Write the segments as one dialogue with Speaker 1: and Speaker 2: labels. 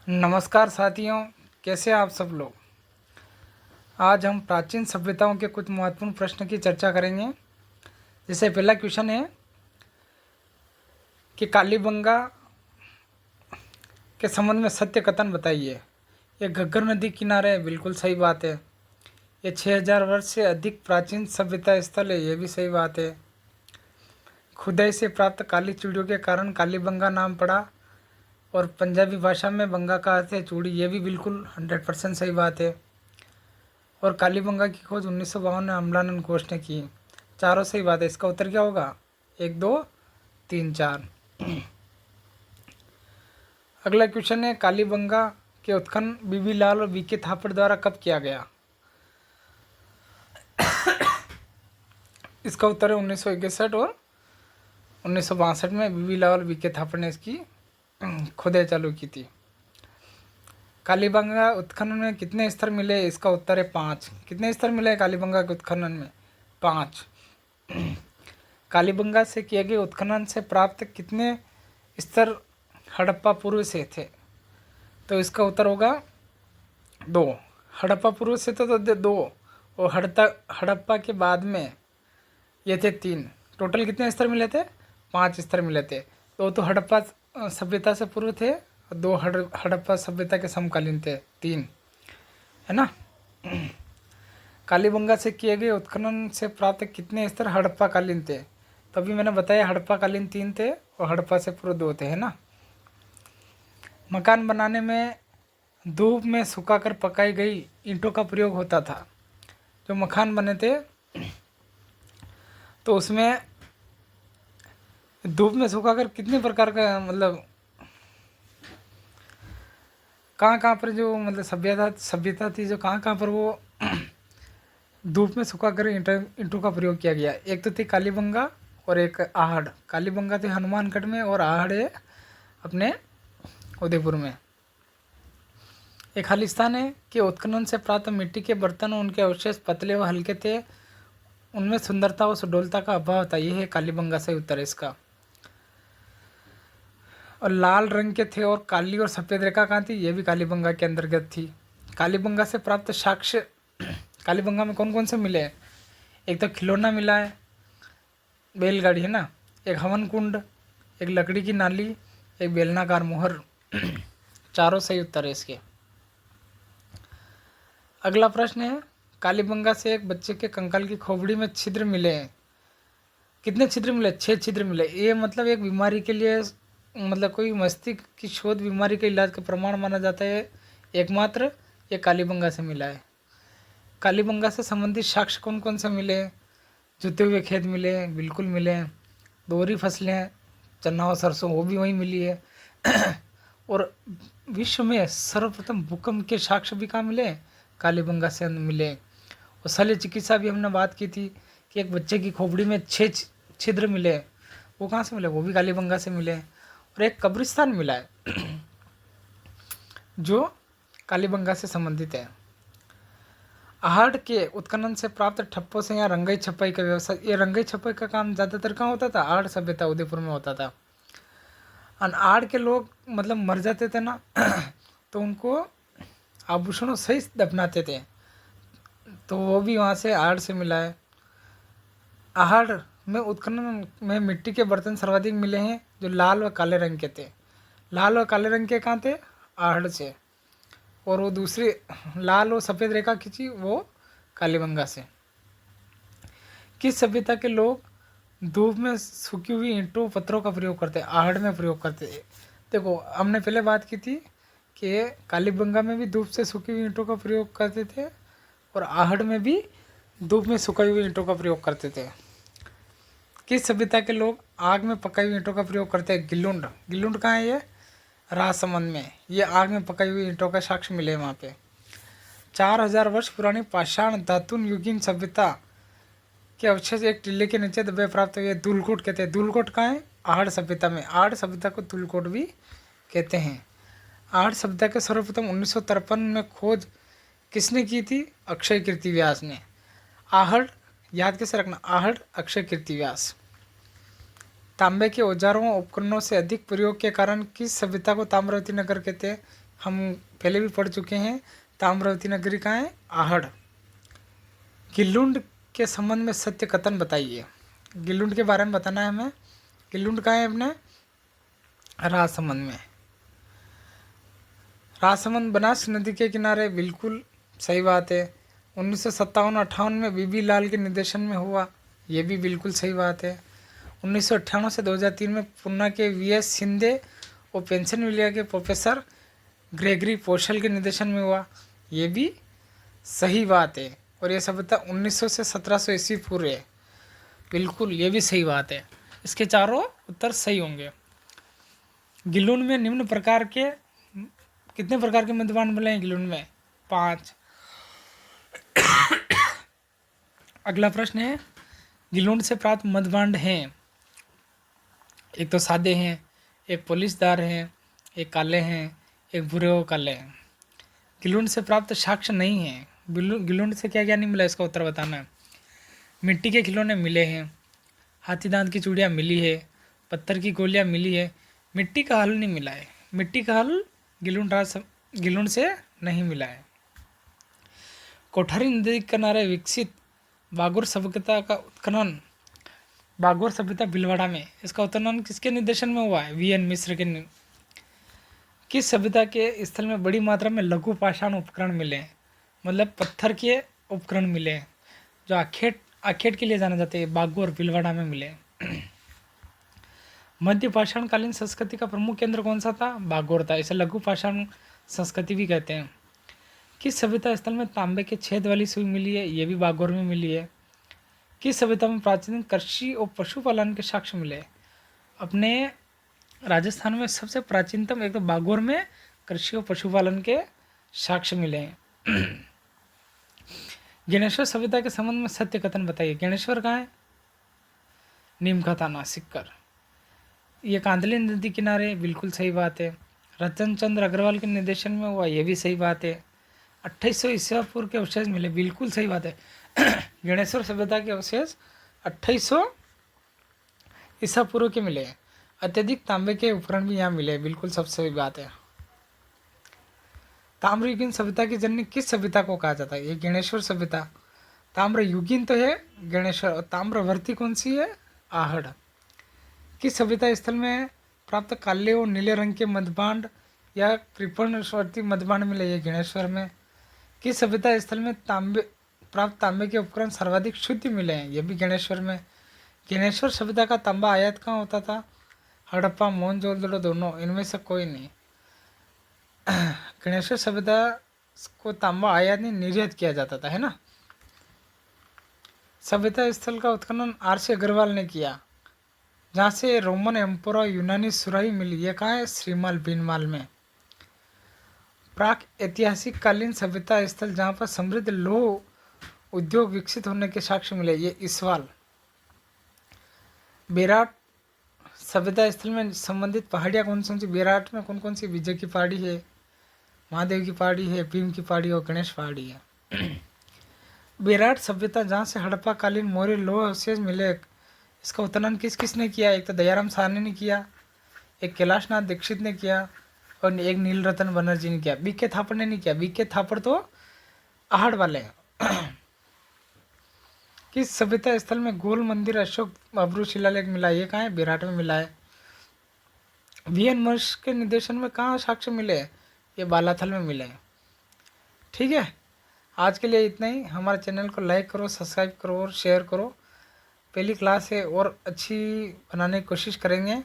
Speaker 1: नमस्कार साथियों, कैसे हैं आप सब लोग। आज हम प्राचीन सभ्यताओं के कुछ महत्वपूर्ण प्रश्न की चर्चा करेंगे। जैसे पहला क्वेश्चन है कि कालीबंगा के संबंध में सत्य कथन बताइए। ये घग्गर नदी किनारे है, बिल्कुल सही बात है। ये 6000 वर्ष से अधिक प्राचीन सभ्यता स्थल है, ये भी सही बात है। खुदाई से प्राप्त काली चूड़ियों के कारण कालीबंगा नाम पड़ा और पंजाबी भाषा में बंगा का अर्थ है चूड़ी, ये भी बिल्कुल 100% सही बात है। और कालीबंगा की खोज 1952 में अमलानंद घोष ने की। चारों सही बात है। इसका उत्तर क्या होगा? 1, 2, 3, 4। अगला क्वेश्चन है कालीबंगा के उत्खनन बीबी लाल और बीके थापड़ द्वारा कब किया गया? इसका उत्तर है 1961 और 1962 में बीबी लाल और बीके थापड़ ने इसकी खुदाई चालू की थी। कालीबंगा उत्खनन में कितने स्तर मिले? इसका उत्तर है 5। कितने स्तर मिले कालीबंगा के उत्खनन में? 5। कालीबंगा से किए गए उत्खनन से प्राप्त कितने स्तर हड़प्पा पूर्व से थे? तो इसका उत्तर होगा 2। हड़प्पा पूर्व से तो 2 और हड़प्पा के बाद में ये थे 3। टोटल कितने स्तर मिले थे? 5 स्तर मिले थे। 2 तो हड़प्पा सभ्यता से पूर्व थे और 2 हड़प्पा सभ्यता के समकालीन थे। 3 है ना। कालीबंगा से किए गए उत्खनन से प्राप्त कितने स्तर हड़प्पा कालीन थे? तो अभी मैंने बताया हड़प्पा कालीन 3 थे और हड़प्पा से पूर्व 2 थे, है ना। मकान बनाने में धूप में सुखाकर पकाई गई ईंटों का प्रयोग होता था। जो मकान बने थे तो उसमें धूप में सुखाकर कितने प्रकार का मतलब कहाँ पर जो मतलब सभ्यता थी, जो कहाँ पर वो धूप में सुखाकर ईंटों का प्रयोग किया गया। एक तो थी कालीबंगा और एक आहड़। कालीबंगा थे हनुमानगढ़ में और आहड़ है अपने उदयपुर में। एक खालिस्तान है कि उत्खनन से प्राप्त मिट्टी के बर्तन उनके अवशेष पतले व हल्के थे, उनमें सुंदरता और सुडोलता का अभाव था। यह है कालीबंगा से उत्तर है इसका। और लाल रंग के थे और काली और सफ़ेद रेखा कहाँ थी? ये भी कालीबंगा के अंतर्गत थी। कालीबंगा से प्राप्त साक्ष्य कालीबंगा में कौन कौन से मिले हैं? एक तो खिलौना मिला है, बैलगाड़ी है ना, एक हवन कुंड, एक लकड़ी की नाली, एक बेलनाकार मोहर। चारों सही उत्तर है इसके। अगला प्रश्न है कालीबंगा से एक बच्चे के कंकाल की खोपड़ी में छिद्र मिले हैं। कितने छिद्र मिले? 6 छिद्र मिले। ये मतलब एक बीमारी के लिए मतलब कोई मस्तिष्क की शोध बीमारी के इलाज का प्रमाण माना जाता है एकमात्र ये कालीबंगा से मिला है। कालीबंगा से संबंधित साक्ष्य कौन कौन से मिले? जुते हुए खेत मिले, बिल्कुल मिले। दोहरी फसलें, चना और सरसों, वो भी वहीं मिली है। और विश्व में सर्वप्रथम भूकंप के साक्ष्य भी कहाँ मिले? कालीबंगा से मिले। और शल्य चिकित्सा भी हमने बात की थी कि एक बच्चे की खोपड़ी में 6 छिद्र मिले, वो कहाँ से मिले? वो भी कालीबंगा से मिले। और एक कब्रिस्तान मिला है जो कालीबंगा से संबंधित है। आहड़ के उत्खनन से प्राप्त ठप्पों से यहाँ रंगाई छपाई का व्यवसाय, ये रंगाई छपाई का काम ज़्यादातर कहाँ होता था? आहड़ सभ्यता उदयपुर में होता था। आहड़ के लोग मतलब मर जाते थे ना तो उनको आभूषणों सहित दफनाते थे, तो वो भी वहाँ से आहड़ से मिला है। आहड़ में उत्खनन में मिट्टी के बर्तन सर्वाधिक मिले हैं जो लाल व काले रंग के थे। लाल और काले रंग के कहाँ थे? आहड़ से। और वो दूसरी लाल और सफ़ेद रेखा खींची वो कालीबंगा से। किस सभ्यता के लोग धूप में सूखी हुई ईंटों पत्थरों का प्रयोग करते? आहड़ में प्रयोग करते। देखो हमने पहले बात की थी कि कालीबंगा में भी धूप से सूखी हुई ईंटों का प्रयोग करते थे और आहड़ में भी धूप में सुखाई हुई ईंटों का प्रयोग करते थे। किस सभ्यता के लोग आग में पकाई हुई ईंटों का प्रयोग करते हैं? गिल्लुंड। गिल्लुंड कहाँ है? ये राजसमंद में। ये आग में पकाई हुई ईंटों का साक्ष्य मिले वहाँ पे। 4000 वर्ष पुरानी पाषाण धातुन युगीन सभ्यता के अवशेष एक टीले के नीचे दबे प्राप्त हुए धूलकोट कहते हैं। धूलकोट कहाँ है? आहड़ सभ्यता में। आहड़ सभ्यता को धूलकोट भी कहते हैं। आहड़ सभ्यता के सर्वप्रथम 1953 में खोज किसने की थी? अक्षय कीर्ति व्यास ने। आहड़ याद कैसे रखना? आहड़ अक्षय कीर्ति व्यास। तांबे के औजारों व उपकरणों से अधिक प्रयोग के कारण किस सभ्यता को ताम्रवती नगर कहते हैं? हम पहले भी पढ़ चुके हैं। ताम्रवती नगरी कहाँ है? आहड़। गिल्लुंड के संबंध में सत्य कथन बताइए। गिल्लुंड के बारे में बताना है हमें। गिल्लुंड कहाँ है अपने? राजसमंद में। राजसमंद बनास नदी के किनारे, बिल्कुल सही बात है। 1957-58 में बीबी लाल के निर्देशन में हुआ, ये भी बिल्कुल सही बात है। 1998 से 2003 में पुणे के वीएस शिंदे और पेंसिल्वेनिया के प्रोफेसर ग्रेगरी पोशल के निर्देशन में हुआ, ये भी सही बात है। और ये सभ्यता 1900 से 1700 ईस्वी पूर्व है, बिल्कुल ये भी सही बात है। इसके चारों उत्तर सही होंगे। गिल्लुंड में निम्न प्रकार के कितने प्रकार के मद्यपान मिले हैं गिल्लुंड में? 5। अगला प्रश्न है, गिल्लुंड से प्राप्त मद्यपान हैं, एक तो सादे हैं, एक पुलिसदार हैं, एक काले हैं, एक भूरे और काले हैं। गिल्लुंड से प्राप्त साक्ष्य नहीं है। गिल्लुंड से क्या क्या नहीं मिला, इसका उत्तर बताना है। मिट्टी के खिलौने मिले हैं, हाथी दांत की चूड़ियाँ मिली है, पत्थर की गोलियाँ मिली है, मिट्टी का हल नहीं मिला है। मिट्टी का हल गिल्लुंड से नहीं मिला है। कोठारी नदी के किनारे विकसित बागोर सभ्यता का उत्खनन, बागोर सभ्यता भीलवाड़ा में, इसका उत्खनन किसके निर्देशन में हुआ है? वीएन मिश्र के। किस सभ्यता के स्थल में बड़ी मात्रा में लघु पाषाण उपकरण मिले हैं? मतलब पत्थर के उपकरण मिले हैं जो आखेट के लिए जाने जाते हैं, बागोर भीलवाड़ा में मिले। मध्य पाषाण कालीन संस्कृति का प्रमुख केंद्र कौन सा था? बागोर था। इसे लघु पाषाण संस्कृति भी कहते हैं। किस सभ्यता स्थल में तांबे के छेद वाली सुई मिली है? ये भी बागोर में मिली है। किस सभ्यता में प्राचीन कृषि और पशुपालन के साक्ष्य मिले? अपने राजस्थान में सबसे प्राचीनतम एक तो बागोर में कृषि और पशुपालन के साक्ष्य मिले हैं। ज्ञानेश्वर सभ्यता के संबंध में सत्य कथन बताइए। ज्ञानेश्वर कहाँ है? नीमकाथा, नासिक कर। ये कांदली नदी किनारे, बिल्कुल सही बात है। रतन चंद्र अग्रवाल के निर्देशन में हुआ, ये भी सही बात है। 2800 ईसा पूर्व के अवशेष मिले, बिल्कुल सही बात है। ज्ञानेश्वर सभ्यता के अवशेष 2800 ईसा पूर्व के मिले। अत्यधिक तांबे के उपकरण भी यहाँ मिले, बिल्कुल सब सही बात है। ताम्रयुगीन सभ्यता की जननी किस सभ्यता को कहा जाता है? ये ज्ञानेश्वर सभ्यता। ताम्रयुगीन तो है ज्ञानेश्वर, और ताम्रवर्ती कौन सी है? आहड़। किस सभ्यता स्थल में प्राप्त काले और नीले रंग के मध्यभांड या कृपणवर्ती मध्यभांड मिले? ये ज्ञानेश्वर में। किस सभ्यता स्थल में प्राप्त तांबे के उपकरण सर्वाधिक शुद्ध मिले हैं? ये भी ज्ञानेश्वर में। ज्ञानेश्वर सभ्यता का तांबा आयात कहाँ होता था? हड़प्पा, मोहनजोदड़ो, दोनों, इनमें से कोई नहीं। ज्ञानेश्वर सभ्यता को तांबा आयात नहीं, निर्यात किया जाता था, है ना। सभ्यता स्थल का उत्खनन आर.सी. अग्रवाल ने किया, जहाँ से रोमन एम्पोरा और यूनानी सुराही मिली। ये कहाँ है? श्रीमाल, बीनमाल में। प्राक ऐतिहासिक कालीन सभ्यता स्थल जहाँ पर समृद्ध लौह उद्योग विकसित होने के साक्ष्य मिले, ये इसवाल। बेराट सभ्यता स्थल में संबंधित पहाड़ियाँ कौन सी? बेराट में कौन कौन सी? विजय की पहाड़ी है, महादेव की पहाड़ी है, भीम की पहाड़ी और गणेश पहाड़ी है। बेराट सभ्यता जहाँ से हड़प्पा कालीन मौर्य लौह अवशेष मिले, इसका उत्खनन किस किस ने किया? एक तो दयाराम साहनी ने किया, एक कैलाशनाथ दीक्षित ने किया, और एक नीलरतन बनर्जी ने किया। बीके थापड़ ने नहीं किया। बीके थापड़ तो आहड़ वाले हैं। किस सभ्यता स्थल में गोल मंदिर अशोक अब्रू शिलालेख मिला? ये कहाँ है? बेराट में मिला है। वीएन मर्श के निर्देशन में कहाँ साक्ष्य मिले? ये बालाथल में मिले हैं। ठीक है, आज के लिए इतना ही। हमारे चैनल को लाइक करो, सब्सक्राइब करो और शेयर करो। पहली क्लास है और अच्छी बनाने की कोशिश करेंगे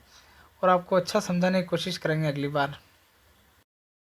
Speaker 1: और आपको अच्छा समझाने की कोशिश करेंगे अगली बार।